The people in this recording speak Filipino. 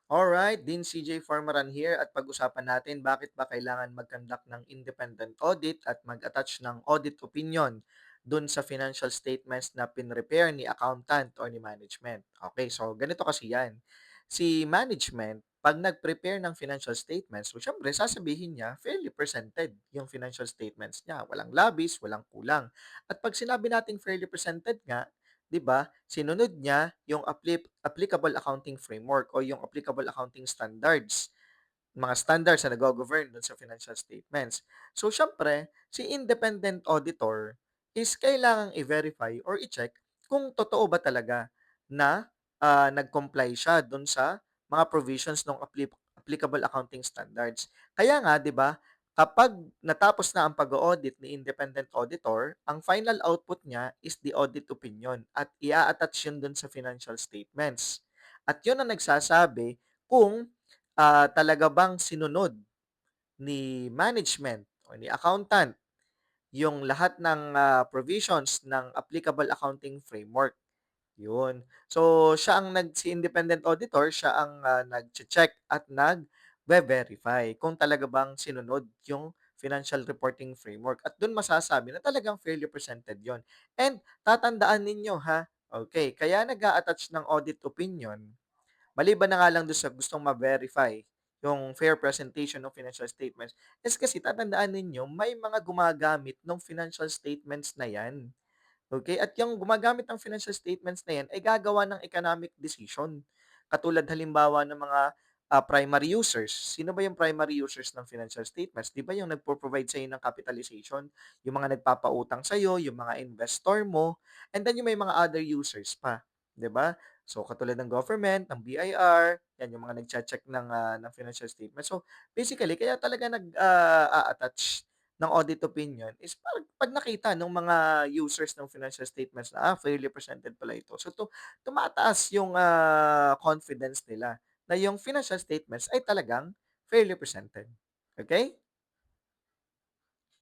Alright, Dean CJ Formaran here at pag-usapan natin bakit ba kailangan mag-conduct ng independent audit at mag-attach ng audit opinion dun sa financial statements na pinrepare ni accountant or ni management. Okay, so ganito kasi yan. Si management, pag nag-prepare ng financial statements, so syempre sasabihin niya, fairly presented yung financial statements niya. Walang labis, walang kulang. At pag sinabi nating fairly presented nga, 'di ba, sinunod niya yung applicable accounting framework o yung applicable accounting standards, mga standards na naggo-govern dun sa financial statements. So, siyempre, si independent auditor is kailangang i-verify or i-check kung totoo ba talaga na nag-comply siya dun sa mga provisions ng applicable accounting standards. Kaya nga, 'di ba, kapag natapos na ang pag-audit ni independent auditor, ang final output niya is the audit opinion at ia-attach yun dun sa financial statements. At yun ang nagsasabi kung talaga bang sinunod ni management o ni accountant yung lahat ng provisions ng applicable accounting framework. Yun. So, siya ang si independent auditor, siya ang nag-check at nag-verify kung talaga bang sinunod yung financial reporting framework. At dun masasabi na talagang fairly presented yon. And tatandaan ninyo ha, okay, kaya nag-a-attach ng audit opinion. Maliban na nga lang do'n sa gustong ma-verify yung fair presentation ng financial statements, is kasi tatandaan ninyo may mga gumagamit ng financial statements na 'yan, okay. At yung gumagamit ng financial statements na 'yan ay gagawa ng economic decision. Katulad halimbawa ng mga, primary users. Sino ba yung primary users ng financial statements? 'Di ba yung nagpo-provide sa'yo ng capitalization, yung mga nagpapautang sa'yo, yung mga investor mo, and then yung may mga other users pa, 'di ba? So, katulad ng government, ng BIR, 'yan yung mga nagche-check ng financial statement. So, basically kaya talaga a-attach ng audit opinion is 'pag nakita ng mga users ng financial statements na, fairly presented pala ito. So, tumataas yung, confidence nila na yung financial statements ay talagang fairly presented. Okay?